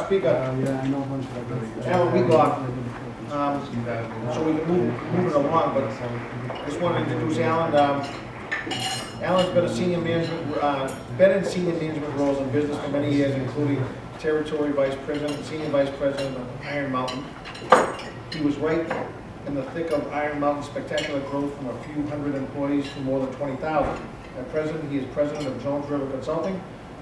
speaker. Yeah, I know one. Alan, we got, so we can move it along, but I just want to introduce Alan. Alan's been a senior management, been in senior management roles in business for many years, including territory vice president, senior vice president of Iron Mountain. He was right in the thick of Iron Mountain's spectacular growth from a few hundred employees to more than 20,000. At present, he is president of Jones River Consulting,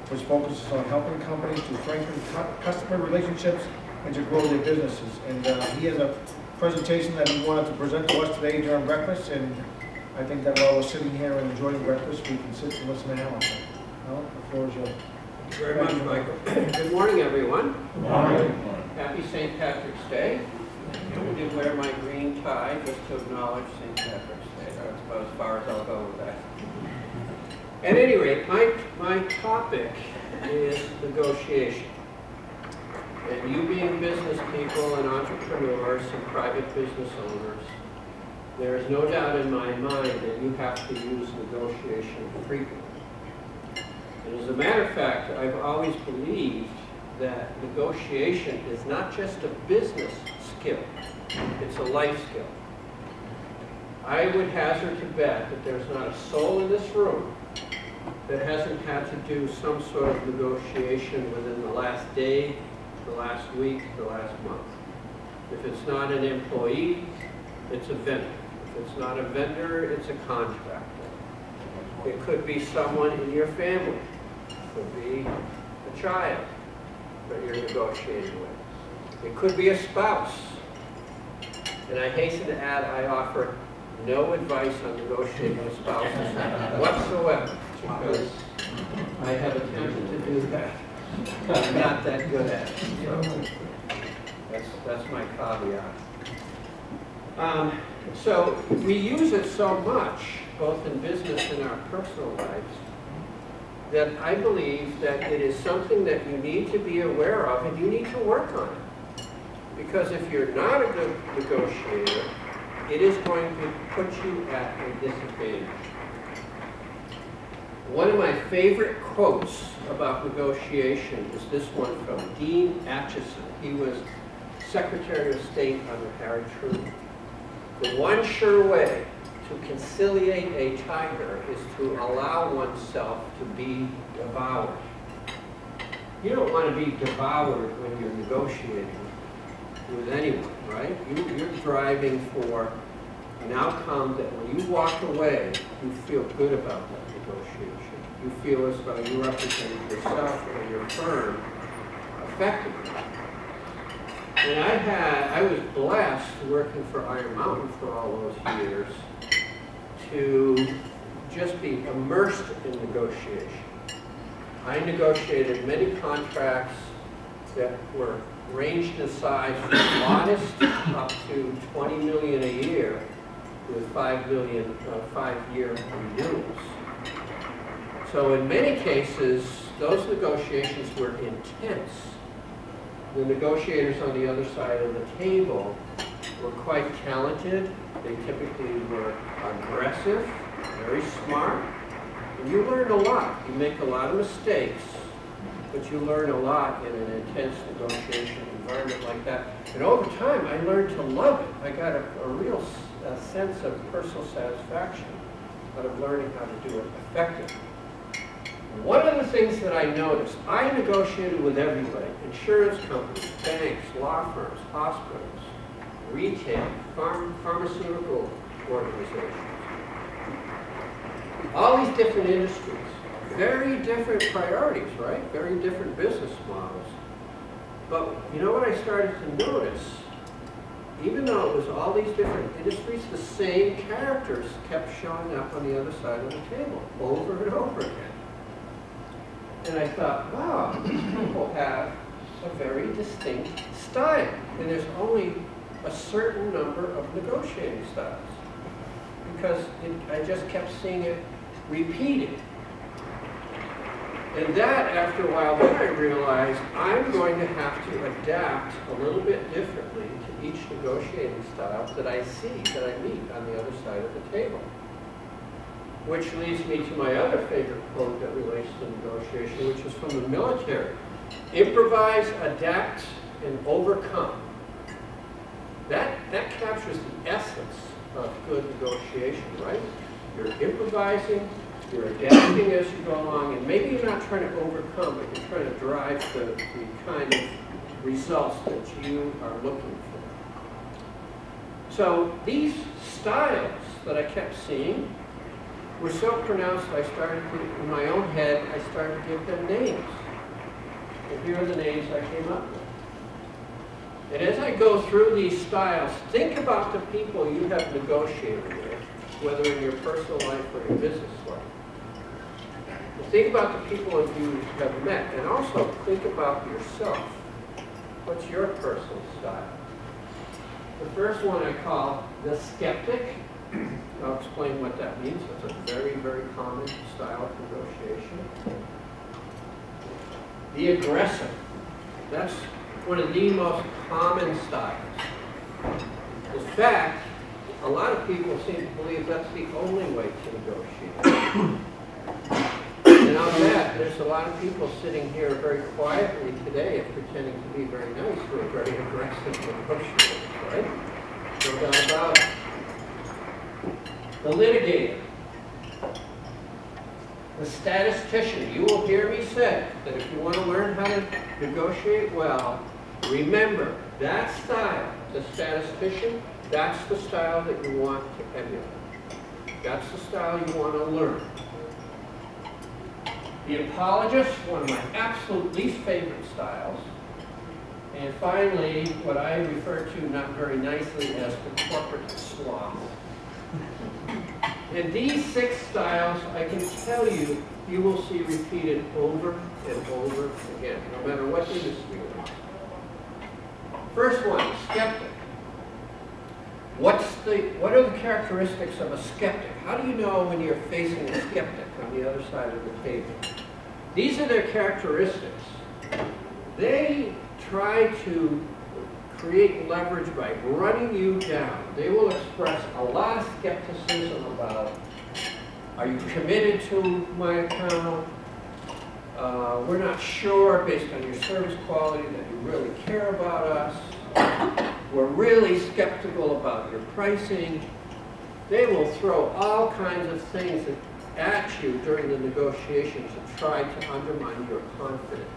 which focuses on helping companies to strengthen customer relationships and to grow their businesses. And he has a presentation that he wanted to present to us today during breakfast, and I think that while we're sitting here and enjoying breakfast, we can sit and listen to Alan. Alan, the floor is yours. Thank you very much, Michael. Good morning, everyone. Good morning. Happy St. Patrick's Day. I did wear my green tie just to acknowledge St. Patrick's Day. That's about as far as I'll go with that. At any rate, my topic is negotiation. And you being business people and entrepreneurs and private business owners, there is no doubt in my mind that you have to use negotiation frequently. And as a matter of fact, I've always believed that negotiation is not just a business skill, it's a life skill. I would hazard to bet that there's not a soul in this room that hasn't had to do some sort of negotiation within the last day, the last week, the last month. If it's not an employee, it's a vendor. If it's not a vendor, it's a contractor. It could be someone in your family. It could be a child that you're negotiating with. It could be a spouse. And I hasten to add, I offer no advice on negotiating with spouses whatsoever, because I have attempted to do that. I'm not that good at it. So that's my caveat. So we use it so much, both in business and our personal lives, that I believe that it is something that you need to be aware of and you need to work on it. Because if you're not a good negotiator, it is going to put you at a disadvantage. One of my favorite quotes about negotiation is this one from Dean Acheson. He was Secretary of State under Harry Truman. The one sure way to conciliate a tiger is to allow oneself to be devoured. You don't want to be devoured when you're negotiating with anyone, right? You're driving for an outcome that when you walk away, you feel good about that negotiation. You feel as though you represented yourself or your firm effectively. And I was blessed working for Iron Mountain for all those years to just be immersed in negotiation. I negotiated many contracts that were ranged in size from modest up to $20 million a year with 5-year renewals. So in many cases, those negotiations were intense. The negotiators on the other side of the table were quite talented. They typically were aggressive, very smart, and you learn a lot. You make a lot of mistakes, but you learn a lot in an intense negotiation environment like that. And over time, I learned to love it. I got a real sense of personal satisfaction out of learning how to do it effectively. One of the things that I noticed, I negotiated with everybody: insurance companies, banks, law firms, hospitals, retail, pharmaceutical organizations. All these different industries, very different priorities, right? Very different business models. But you know what I started to notice? Even though it was all these different industries, the same characters kept showing up on the other side of the table over and over again. And I thought, wow, these people have a very distinct style. And there's only a certain number of negotiating styles. Because I just kept seeing it repeated. And that, after a while, then I realized I'm going to have to adapt a little bit differently to each negotiating style that I see, that I meet on the other side of the table. Which leads me to my other favorite quote that relates to negotiation, which is from the military. Improvise, adapt, and overcome. That captures the essence of good negotiation, right? You're improvising, you're adapting as you go along, and maybe you're not trying to overcome, but you're trying to drive the kind of results that you are looking for. So these styles that I kept seeing were so pronounced, I started to, in my own head, I started to give them names. And here are the names I came up with. And as I go through these styles, think about the people you have negotiated with, whether in your personal life or your business life. And think about the people you have met, and also think about yourself. What's your personal style? The first one I call the skeptic. I'll explain what that means. It's a very, very common style of negotiation. The aggressor. That's one of the most common styles. In fact, a lot of people seem to believe that's the only way to negotiate. And I'll bet there's a lot of people sitting here very quietly today and pretending to be very nice who are very aggressive negotiators, right? No doubt about it. The litigator. The statistician. You will hear me say that if you want to learn how to negotiate well, remember that style, the statistician, that's the style that you want to emulate. That's the style you want to learn. The apologist, one of my absolute least favorite styles. And finally, what I refer to not very nicely as the corporate sloth. And these 6 styles, I can tell you, you will see repeated over and over again, no matter what industry you're in. First one, skeptic. What are the characteristics of a skeptic? How do you know when you're facing a skeptic on the other side of the table? These are their characteristics. They try to create leverage by running you down. They will express a lot of skepticism about, are you committed to my account? We're not sure, based on your service quality, that you really care about us. We're really skeptical about your pricing. They will throw all kinds of things at you during the negotiations to try to undermine your confidence.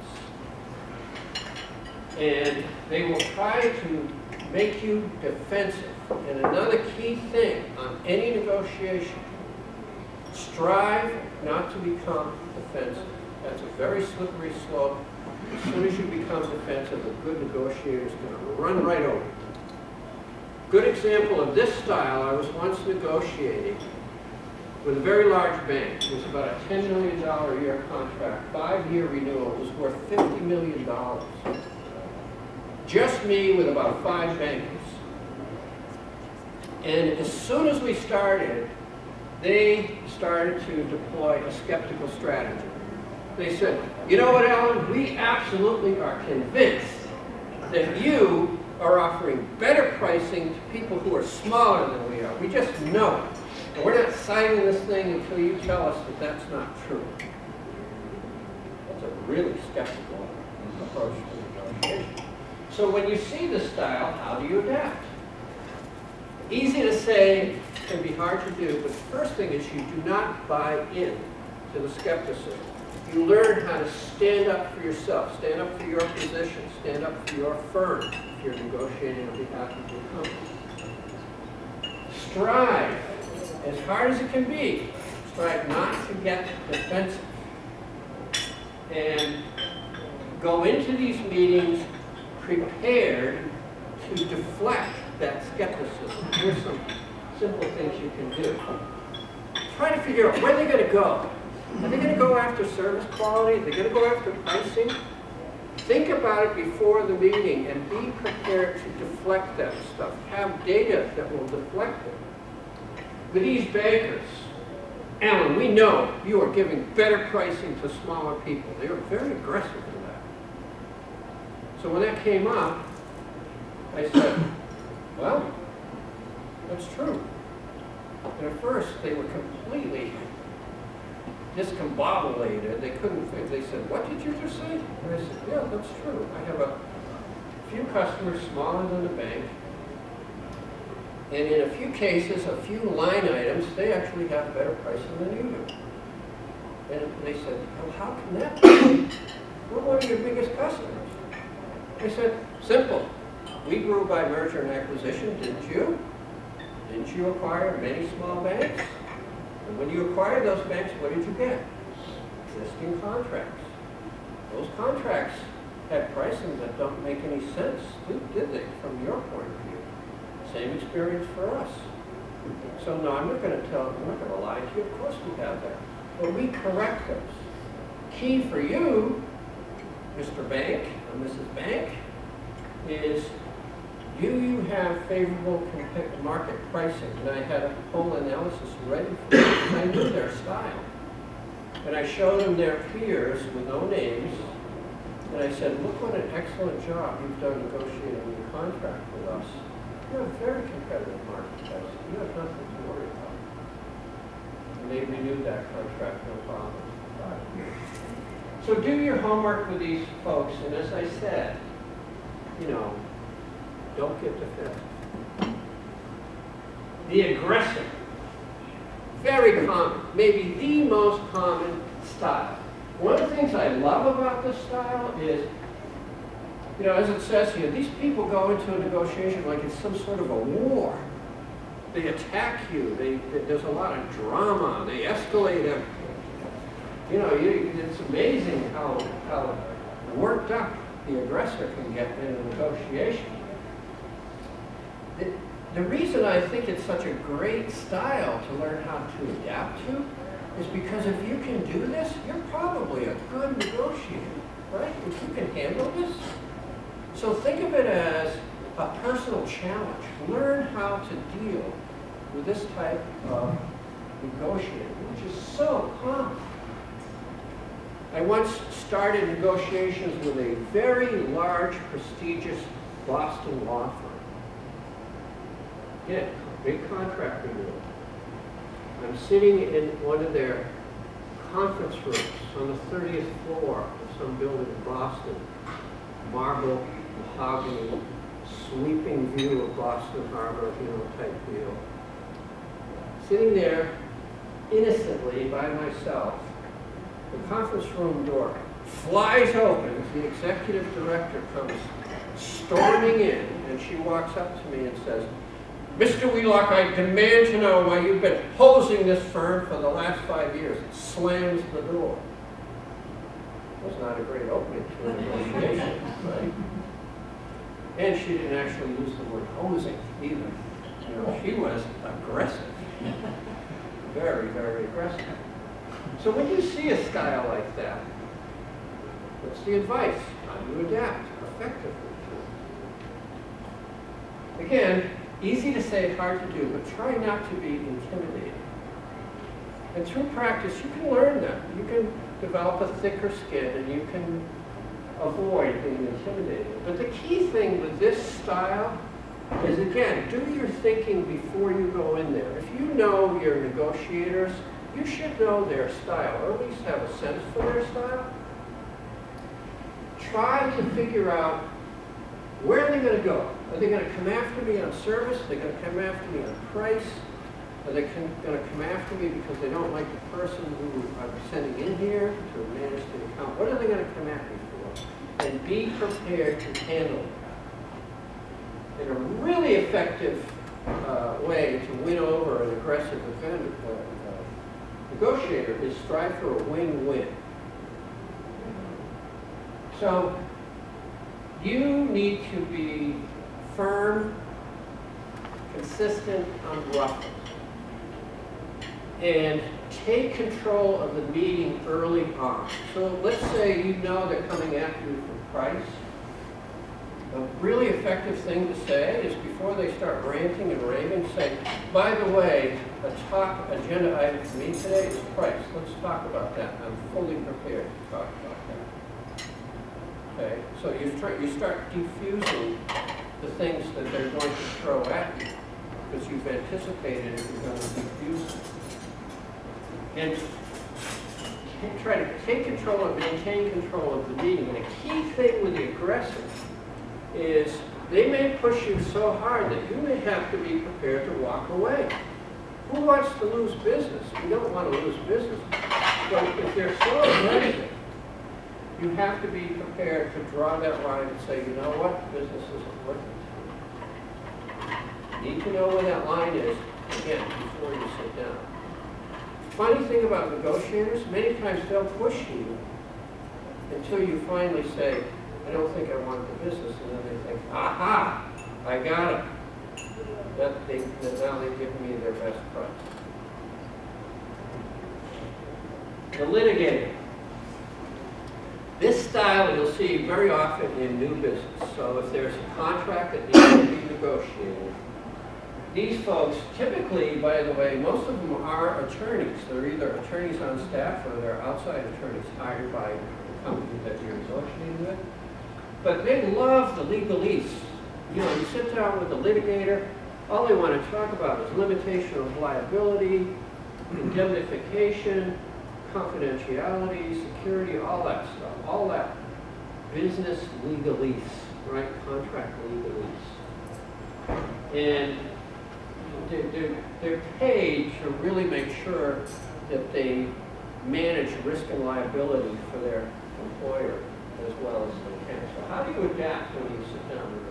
And they will try to make you defensive. And another key thing on any negotiation, strive not to become defensive. That's a very slippery slope. As soon as you become defensive, a good negotiator is going to run right over you. Good example of this style, I was once negotiating with a very large bank. It was about a $10 million a year contract, 5-year renewal. It was worth $50 million. Just me with about 5 bankers. And as soon as we started, they started to deploy a skeptical strategy. They said, you know what, Alan, we absolutely are convinced that you are offering better pricing to people who are smaller than we are. We just know it. And we're not signing this thing until you tell us that that's not true. That's a really skeptical approach to negotiation. So when you see this style, how do you adapt? Easy to say, can be hard to do, but the first thing is you do not buy in to the skepticism. You learn how to stand up for yourself, stand up for your position, stand up for your firm if you're negotiating on behalf of your company. Strive, as hard as it can be, strive not to get defensive. And go into these meetings prepared to deflect that skepticism. Here's some simple things you can do. Try to figure out where they're going to go. Are they going to go after service quality? Are they going to go after pricing? Think about it before the meeting and be prepared to deflect that stuff. Have data that will deflect it. With these bankers, Alan, we know you are giving better pricing to smaller people. They were very aggressive in that. So when that came up, I said, well, that's true. And at first, they were completely discombobulated. They couldn't think. They said, "What did you just say?" And I said, "Yeah, that's true. I have a few customers smaller than the bank, and in a few cases, a few line items, they actually have better pricing than you do." And they said, "Well, how can that be? We're one of your biggest customers." I said, "Simple. We grew by merger and acquisition, didn't you? Didn't you acquire many small banks? And when you acquired those banks, what did you get? Existing contracts. Those contracts had pricing that don't make any sense, did they, from your point of view? Same experience for us. So no, I'm not going to lie to you. Of course we have that. But we correct those. Key for you, Mr. Bank or Mrs. Bank, is do you have favorable market pricing? And I had a whole analysis ready for them. I knew their style. And I showed them their peers with no names. And I said, look what an excellent job you've done negotiating your contract with us. You have very competitive market pricing. You have nothing to worry about. And they renewed that contract, no problem. 5 years. So do your homework with these folks. And as I said, you know, don't get defensive. The aggressive, very common, maybe the most common style. One of the things I love about this style is, you know, as it says here, these people go into a negotiation like it's some sort of a war. They attack you. There's a lot of drama. They escalate everything. You know, it's amazing how worked up the aggressor can get in a negotiation. The reason I think it's such a great style to learn how to adapt to is because if you can do this, you're probably a good negotiator, right? If you can handle this. So think of it as a personal challenge. Learn how to deal with this type of negotiating, which is so common. I once started negotiations with a very large, prestigious Boston law firm. Again, big contract renewal. I'm sitting in one of their conference rooms on the 30th floor of some building in Boston. Marble, mahogany, sweeping view of Boston Harbor, you know, type deal. Sitting there innocently by myself, the conference room door flies open. The executive director comes storming in, and she walks up to me and says, "Mr. Wheelock, I demand to know why you've been hosing this firm for the last 5 years." Slams the door. It was not a great opening to a negotiation, right? And she didn't actually use the word hosing either. You know, she was aggressive. Very, very aggressive. So when you see a style like that, what's the advice? How do you adapt effectively to it? Again, easy to say, hard to do, but try not to be intimidated. And through practice, you can learn that. You can develop a thicker skin, and you can avoid being intimidated. But the key thing with this style is, again, do your thinking before you go in there. If you know your negotiators, you should know their style, or at least have a sense for their style. Try to figure out where are they going to go. Are they going to come after me on service? Are they going to come after me on price? Are they going to come after me because they don't like the person who I'm sending in here to manage the account? What are they going to come at me for? And be prepared to handle it. And a really effective way to win over an aggressive negotiator is strive for a win-win. So you need to be firm, consistent, unruffled, and take control of the meeting early on. So let's say you know they're coming after you for price. A really effective thing to say is before they start ranting and raving, say, by the way, a top agenda item for me today is price. Let's talk about that. I'm fully prepared to talk about that. Okay, so you start diffusing the things that they're going to throw at you because you've anticipated if you're going to diffuse them. And try to take control and maintain control of the meeting. And a key thing with the aggressive is they may push you so hard that you may have to be prepared to walk away. Who wants to lose business? You don't want to lose business. But if they're so aggressive, you have to be prepared to draw that line and say, you know what, business isn't working. You need to know where that line is, again, before you sit down. Funny thing about negotiators, many times they'll push you until you finally say, I don't think I want the business, and then they think, aha, I got it. That now they've given me their best price. The litigator. This style you'll see very often in new business. So if there's a contract that needs to be negotiated, these folks, typically, by the way, most of them are attorneys. They're either attorneys on staff or they're outside attorneys hired by the company that you're negotiating with. But they love the legalese. You know, you sit down with the litigator, all they want to talk about is limitation of liability, indemnification, confidentiality, security, all that stuff. All that business legalese, right? Contract legalese. And they're paid to really make sure that they manage risk and liability for their employer as well as they can. So how do you adapt when you sit down with a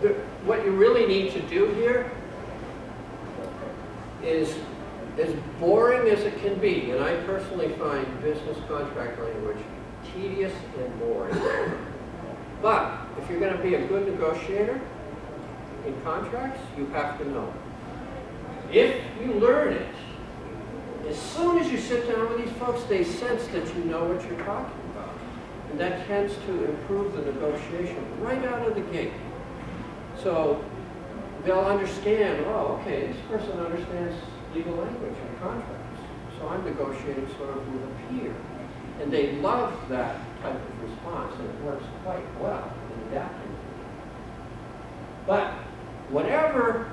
litigator? What you really need to do here is as boring as it can be, and I personally find business contract language tedious and boring. But if you're going to be a good negotiator in contracts, you have to know it. If you learn it, as soon as you sit down with these folks, they sense that you know what you're talking about. And that tends to improve the negotiation right out of the gate. So they'll understand, oh, okay, this person understands legal language and contracts. So I'm negotiating sort of with a peer. And they love that type of response, and it works quite well in adapting. But whatever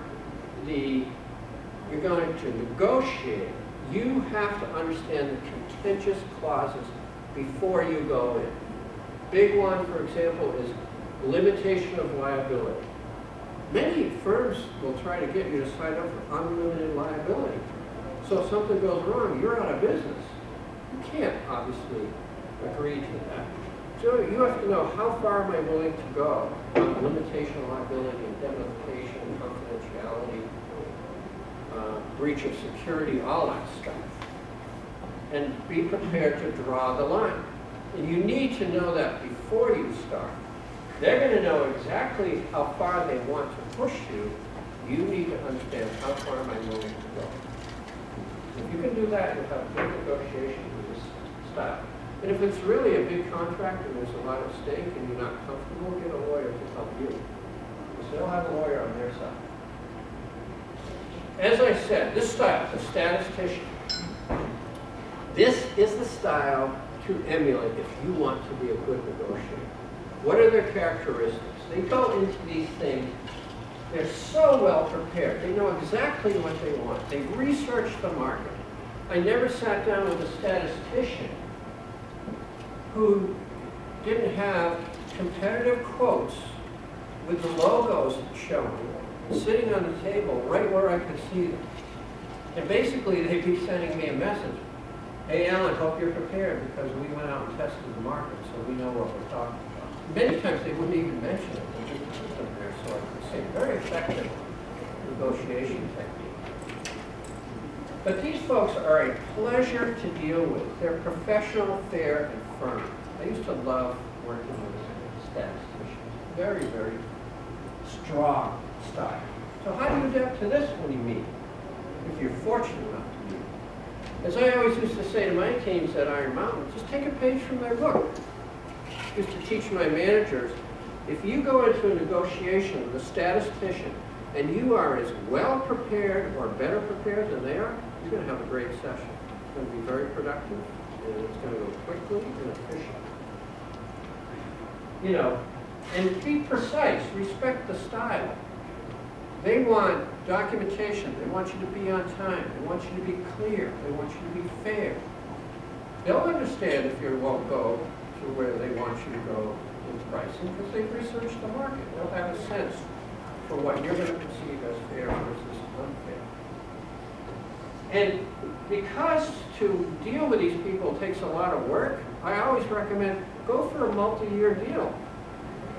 you're going to negotiate, you have to understand the contentious clauses before you go in. Big one, for example, is limitation of liability. Many firms will try to get you to sign up for unlimited liability. So if something goes wrong, you're out of business. You can't, obviously, agree to that. So you have to know, how far am I willing to go on limitation of liability, indemnification, confidentiality, breach of security, all that stuff. And be prepared to draw the line. And you need to know that before you start. They're going to know exactly how far they want to push you. You need to understand, how far am I willing to go. If you can do that, you'll have good negotiation with this style. And if it's really a big contract and there's a lot at stake and you're not comfortable, get a lawyer to help you. Because they'll have a lawyer on their side. As I said, this style, the statistician, this is the style to emulate if you want to be a good negotiator. What are their characteristics? They go into these things, they're so well prepared. They know exactly what they want. They've researched the market. I never sat down with a statistician who didn't have competitive quotes with the logos showing, sitting on the table right where I could see them. And basically they'd be sending me a message. Hey Alan, hope you're prepared because we went out and tested the market so we know what we're talking about. Many times they wouldn't even mention it. They just put them there so I could see. Very effective negotiation technique. But these folks are a pleasure to deal with. They're professional, fair, and firm. I used to love working with statisticians. Very, very strong style. So how do you adapt to this when you meet? If you're fortunate enough to meet. As I always used to say to my teams at Iron Mountain, just take a page from their book. I used to teach my managers, if you go into a negotiation with a statistician and you are as well prepared or better prepared than they are, you're going to have a great session. It's going to be very productive, and it's going to go quickly and efficiently. You know, and be precise, respect the style. They want documentation. They want you to be on time. They want you to be clear. They want you to be fair. They'll understand if you won't go to where they want you to go in pricing because they've researched the market. They'll have a sense for what you're going to perceive as fair versus unfair. And because to deal with these people takes a lot of work, I always recommend go for a multi-year deal.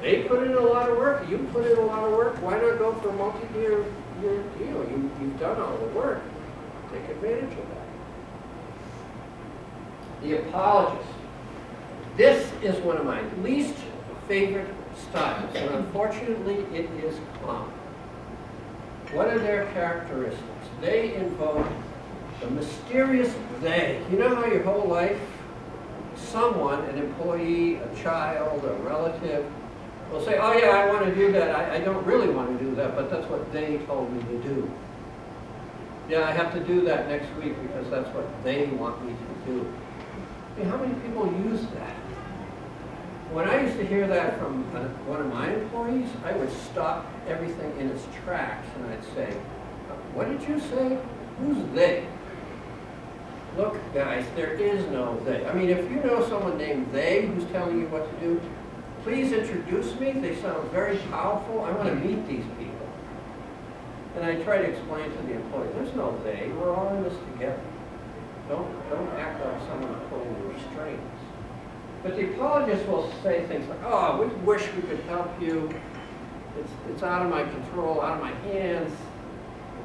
They put in a lot of work, you put in a lot of work, why not go for a multi-year deal? You've done all the work. Take advantage of that. The apologist. This is one of my least favorite styles, and unfortunately it is common. What are their characteristics? They invoke the mysterious they. You know how your whole life, someone, an employee, a child, a relative, will say, oh yeah, I want to do that. I don't really want to do that, but that's what they told me to do. Yeah, I have to do that next week because that's what they want me to do. I mean, how many people use that? When I used to hear that from one of my employees, I would stop everything in its tracks and I'd say, what did you say? Who's they? Look, guys, there is no they. I mean, if you know someone named they who's telling you what to do, please introduce me. They sound very powerful. I want to meet these people. And I try to explain to the employee, there's no they. We're all in this together. Don't act like someone pulling your strings. But the apologist will say things like, oh, we wish we could help you. It's out of my control, out of my hands.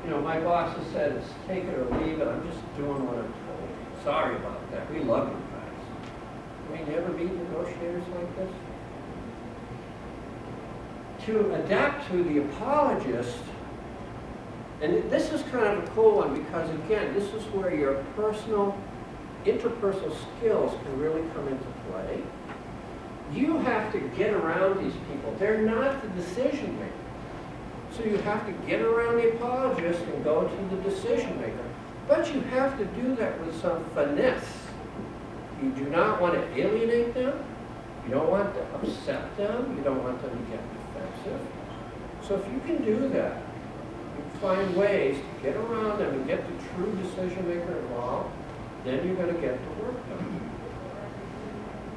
You know, my boss has said it's take it or leave it. I'm just doing what I'm told. Sorry about that. We love you guys. I mean, you ever meet negotiators like this? To adapt to the apologist, and this is kind of a cool one because, again, this is where your interpersonal skills can really come into play. You have to get around these people. They're not the decision maker. So you have to get around the apologist and go to the decision maker. But you have to do that with some finesse. You do not want to alienate them. You don't want to upset them. You don't want them to get defensive. So if you can do that, you find ways to get around them and get the true decision maker involved, then you're going to get the work done.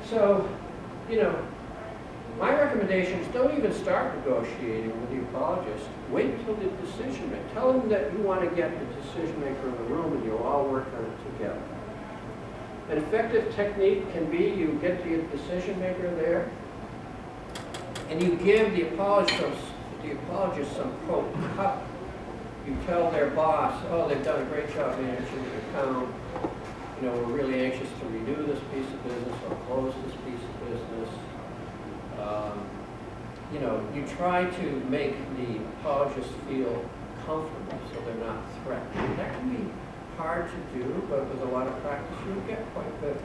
So, you know, my recommendation is don't even start negotiating with the apologist. Wait till the decision maker. Tell them that you want to get the decision maker in the room and you'll all work on it together. An effective technique can be you get the decision maker there and you give the apologist some, quote, cut. You tell their boss, oh, they've done a great job managing the account. You know, we're really anxious to renew this piece of business or close this piece of business. You know, you try to make the apologist feel comfortable so they're not threatened. That can be hard to do, but with a lot of practice, you'll get quite good.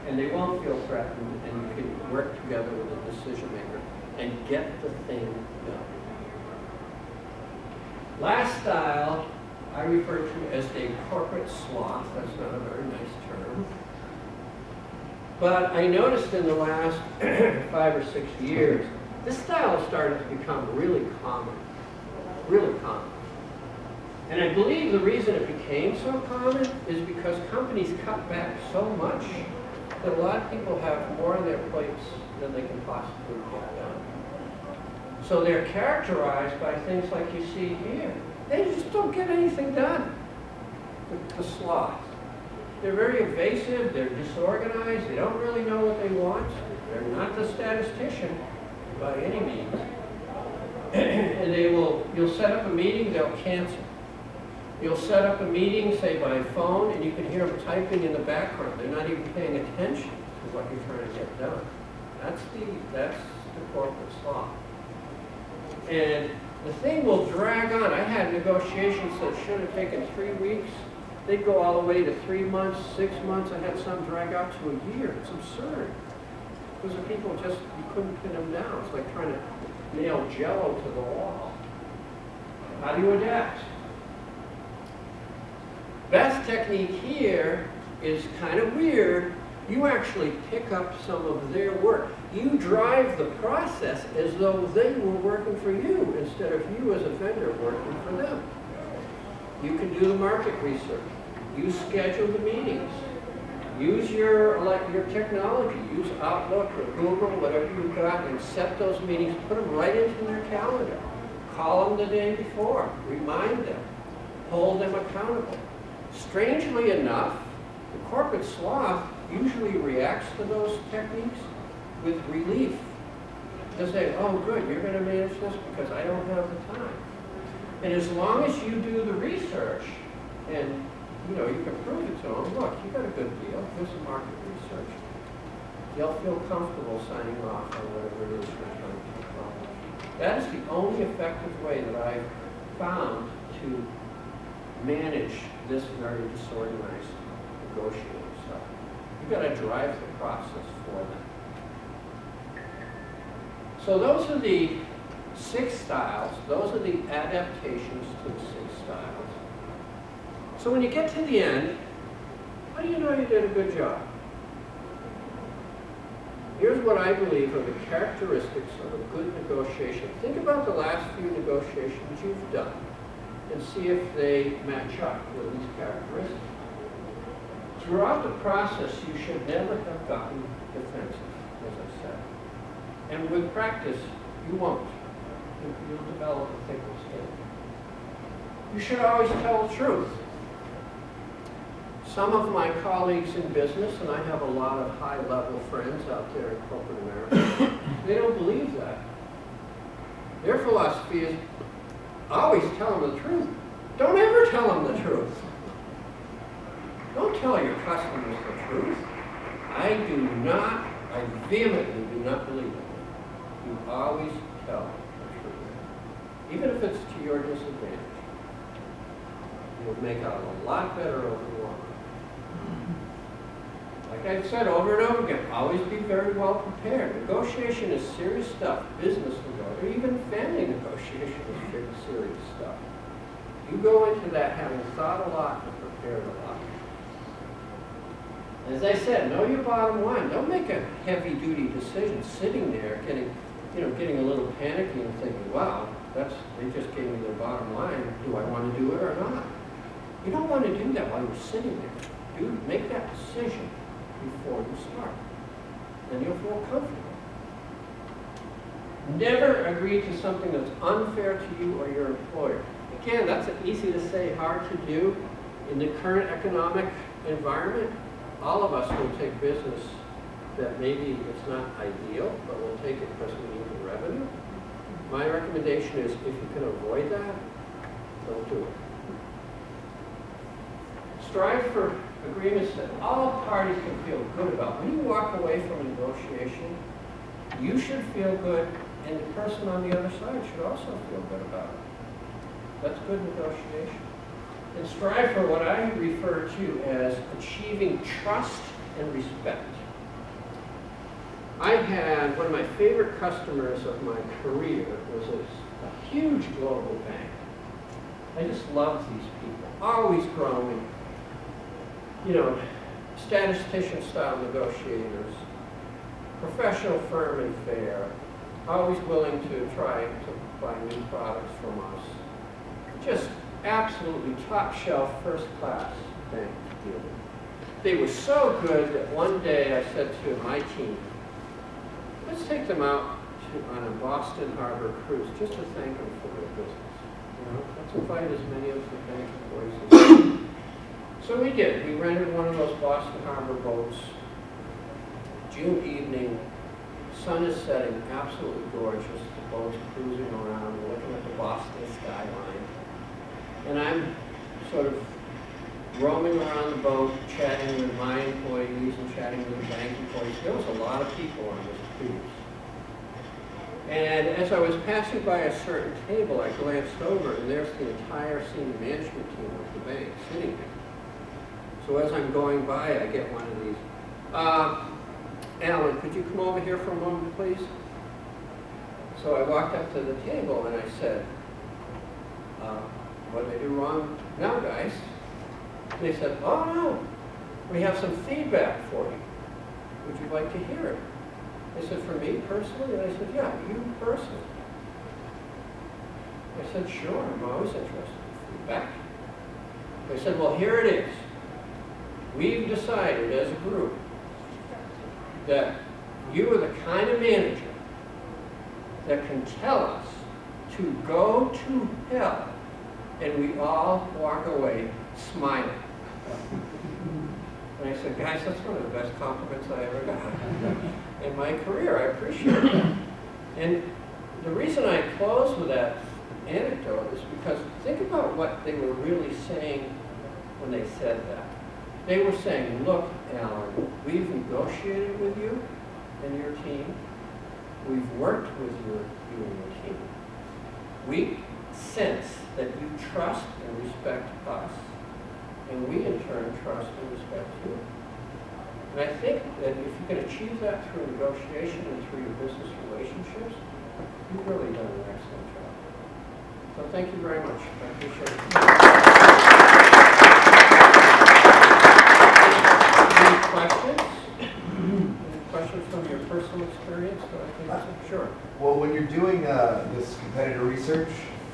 And they won't feel threatened, and you can work together with the decision maker and get the thing done. Last style I refer to as a corporate sloth. That's not a very nice term. But I noticed in the last 5 or 6 years, this style has started to become really common. Really common. And I believe the reason it became so common is because companies cut back so much that a lot of people have more on their plates than they can possibly get done. So they're characterized by things like you see here. They just don't get anything done. The sloth. They're very evasive, they're disorganized, they don't really know what they want. They're not the statistician by any means. And you'll set up a meeting, they'll cancel. You'll set up a meeting, say by phone, and you can hear them typing in the background. They're not even paying attention to what you're trying to get done. That's the corporate sloth. And the thing will drag on. I had negotiations that should have taken 3 weeks. They'd go all the way to 3 months, 6 months. I had some drag out to a year. It's absurd. Because the people just, you couldn't pin them down. It's like trying to nail Jello to the wall. How do you adapt? Best technique here is kind of weird, You actually pick up some of their work. You drive the process as though they were working for you instead of you as a vendor working for them. You can do the market research. You schedule the meetings. Use your technology. Use Outlook or Google, whatever you've got, and set those meetings. Put them right into their calendar. Call them the day before. Remind them. Hold them accountable. Strangely enough, the corporate sloth usually reacts to those techniques with relief. They'll say, oh good, you're going to manage this because I don't have the time. And as long as you do the research and you can prove it to them, look, you got a good deal, here's some market research. They'll feel comfortable signing off on whatever it is you're trying to accomplish. That is the only effective way that I've found to manage this very disorganized negotiating stuff. You've got to drive the process for them. So those are the 6 styles. Those are the adaptations to the 6 styles. So when you get to the end, how do you know you did a good job? Here's what I believe are the characteristics of a good negotiation. Think about the last few negotiations you've done and see if they match up with these characteristics. Throughout the process, you should never have gotten defensive, as I said. And with practice, you won't. You'll develop a thicker skin. You should always tell the truth. Some of my colleagues in business, and I have a lot of high-level friends out there in corporate America, they don't believe that. Their philosophy is, always tell them the truth. Don't ever tell them the truth. Don't tell your customers the truth. I vehemently do not believe it. You always tell the truth. Even if it's to your disadvantage. You'll make out a lot better over the long run. Like I've said over and over again, always be very well prepared. Negotiation is serious stuff. Business negotiation, or even family negotiation is very serious stuff. You go into that having thought a lot and prepared a lot. As I said, know your bottom line. Don't make a heavy-duty decision sitting there getting a little panicky and thinking, wow, they just gave me their bottom line. Do I want to do it or not? You don't want to do that while you're sitting there. Make that decision before you start. Then you'll feel comfortable. Never agree to something that's unfair to you or your employer. Again, that's easy to say, hard to do. In the current economic environment, all of us will take business that maybe it's not ideal, but we'll take it because we need the revenue. My recommendation is if you can avoid that, don't do it. Strive for agreements that all parties can feel good about. When you walk away from a negotiation, you should feel good, and the person on the other side should also feel good about it. That's good negotiation. And strive for what I refer to as achieving trust and respect. I had one of my favorite customers of my career was a huge global bank. I just loved these people, always growing. Statistician-style negotiators, professional firm and fair, always willing to try to buy new products from us. Just absolutely top-shelf, first-class bank to deal with. They were so good that one day I said to my team, let's take them out on a Boston Harbor cruise just to thank them for their business. Let's invite as many of the bank employees as So we did. We rented one of those Boston Harbor boats. June evening, sun is setting, absolutely gorgeous. The boat's cruising around, we're looking at the Boston skyline. And I'm sort of roaming around the boat, chatting with my employees and chatting with the bank employees. There was a lot of people on this cruise. And as I was passing by a certain table, I glanced over, and there's the entire senior management team of the bank sitting there. So as I'm going by, I get one of these. Alan, could you come over here for a moment, please? So I walked up to the table and I said, what did I do wrong now, guys? And they said, oh no, we have some feedback for you. would you like to hear it? They said, for me personally? And I said, yeah, you personally. I said, sure, I'm always interested in feedback. They said, well, here it is. We've decided as a group that you are the kind of manager that can tell us to go to hell, and we all walk away smiling. And I said, guys, that's one of the best compliments I ever got in my career. I appreciate it. And the reason I close with that anecdote is because think about what they were really saying when they said that. They were saying, look, Alan, we've negotiated with you and your team. We've worked with you and your team. We sense that you trust and respect us, and we in turn trust and respect you. And I think that if you can achieve that through negotiation and through your business relationships, you've really done an excellent job. So thank you very much. I appreciate it. Any questions? Any questions from your personal experience? Sure. Well, when you're doing this competitor research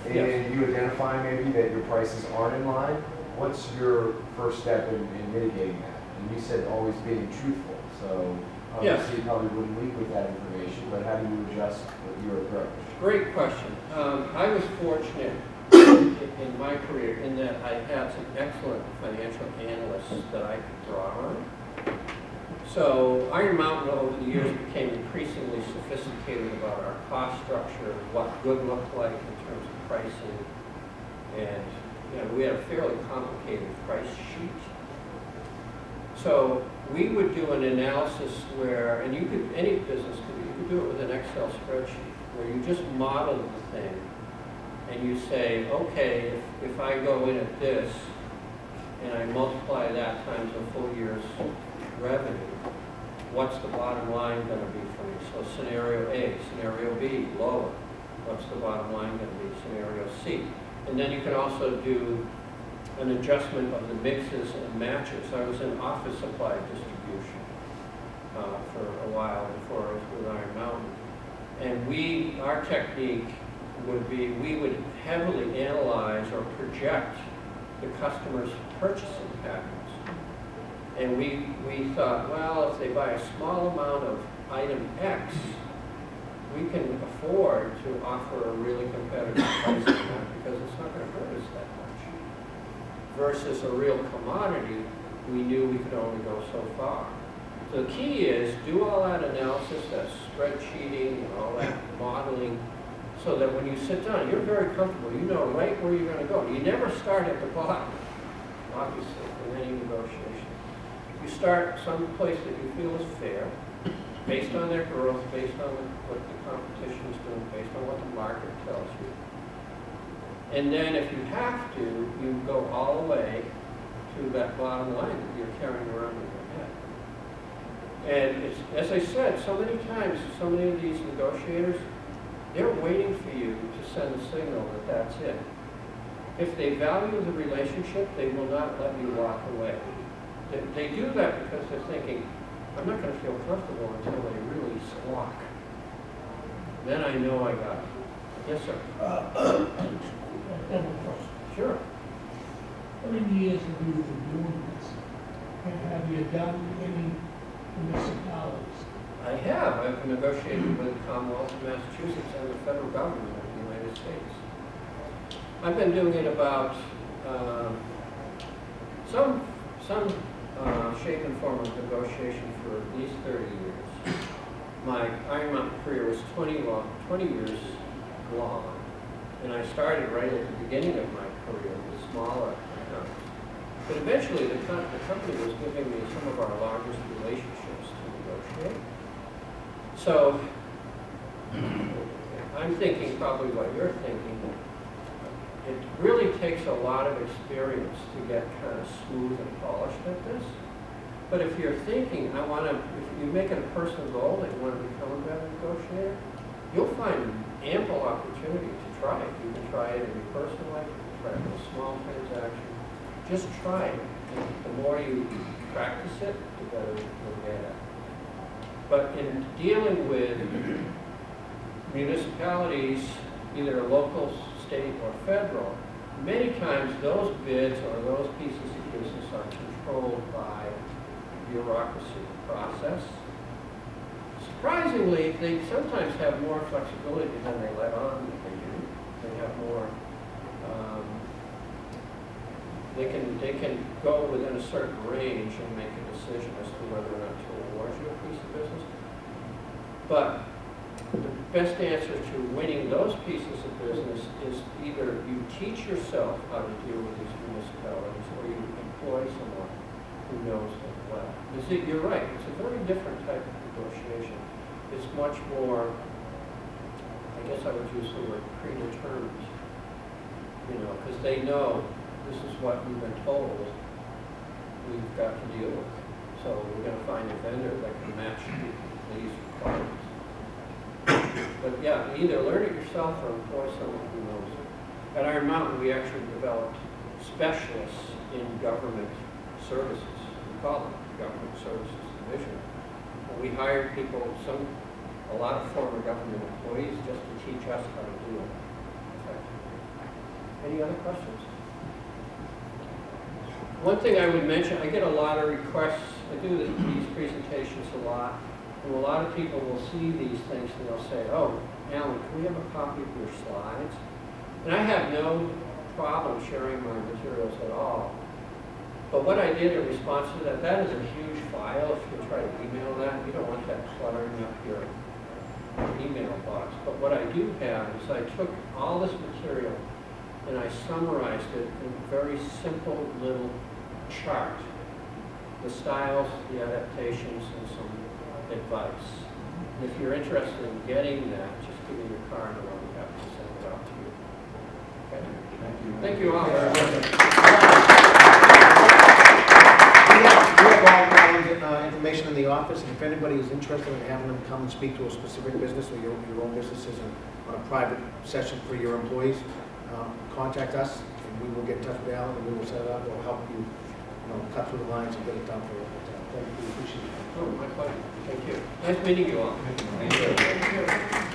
and Yes. you identify maybe that your prices aren't in line, what's your first step in mitigating that? And you said always being truthful, so obviously you probably wouldn't lead with that information, but how do you adjust your approach? Great question. I was fortunate in my career in that I had some excellent financial analysts that I could draw on. So Iron Mountain over the years became increasingly sophisticated about our cost structure, what good looked like in terms of pricing, and we had a fairly complicated price sheet. So we would do an analysis where, and any business you could do it with an Excel spreadsheet, where you just model the thing, and you say, okay, if I go in at this, and I multiply that times a full year's revenue, what's the bottom line going to be for me? So scenario A, scenario B, lower. What's the bottom line going to be? Scenario C. And then you can also do an adjustment of the mixes and matches. I was in office supply distribution for a while before I was with Iron Mountain. And our technique would be, we would heavily analyze or project the customer's purchasing patterns. And we thought, well, if they buy a small amount of item X, we can afford to offer a really competitive price on that because it's not going to hurt us that much. Versus a real commodity, we knew we could only go so far. So the key is do all that analysis, that spreadsheeting, and all that modeling, so that when you sit down, you're very comfortable. You know right where you're going to go. You never start at the bottom, obviously, in any negotiation. You start someplace that you feel is fair, based on their growth, based on what the competition is doing, based on what the market tells you. And then if you have to, you go all the way to that bottom line that you're carrying around in your head. And it's, as I said, so many times, so many of these negotiators, they're waiting for you to send a signal that that's it. If they value the relationship, they will not let you walk away. They do that because they're thinking, I'm not going to feel comfortable until they really squawk. Then I know I got it. Yes, sir. Sure. How many years have you been doing this? And have you done any municipalities? I have. I've negotiated with the Commonwealth of Massachusetts and the federal government of the United States. I've been doing it about some shape and form of negotiation for at least 30 years. My Iron Mountain career was 20 years long, and I started right at the beginning of my career with smaller accounts. But eventually the company was giving me some of our largest relationships to negotiate. So I'm thinking probably what you're thinking. It really takes a lot of experience to get kind of smooth and polished at this. But if you're thinking, if you make it a personal goal that you want to become a better negotiator, you'll find ample opportunity to try it. You can try it in your personal life, you can try it in a small transaction. Just try it. And the more you practice it, the better you'll get at it. But in dealing with municipalities, either local, state, or federal, many times those bids or those pieces of business are controlled by bureaucracy process. Surprisingly, they sometimes have more flexibility than they let on that they do. They have more, they can go within a certain range and make a decision as to whether or not to award you a piece of business. But the best answer to winning those pieces of business is either you teach yourself how to deal with these municipalities or you employ someone who knows them well. You see, you're right, it's a very different type of negotiation. It's much more, I guess I would use the word predetermined, you know, because they know this is what we've been told we've got to deal with. So we're going to find a vendor that can match these requirements. But yeah, either learn it yourself or employ someone who knows it. At Iron Mountain, we actually developed specialists in government services. We call them Government Services Division. And we hired people, a lot of former government employees, just to teach us how to do it effectively. Any other questions? One thing I would mention, I get a lot of requests. I do these presentations a lot. And a lot of people will see these things and they'll say, oh, Alan, can we have a copy of your slides? And I have no problem sharing my materials at all. But what I did in response to that, that is a huge file. If you try to email that, you don't want that cluttering up your email box. But what I do have is I took all this material and I summarized it in a very simple little chart. The styles, the adaptations, and some advice. And if you're interested in getting that, just give me your card and I'll be happy to send it out to you. Okay? Thank you. Thank you all. We have all information in the office, and if anybody is interested in having them come and speak to a specific business or your own businesses on a private session for your employees, contact us, and we will get in touch with Alan, and we will set it up. We'll help you, cut through the lines and get it done for you. Thank you. We appreciate it. Oh, my pleasure. Thank you. Nice meeting you all. Thank you.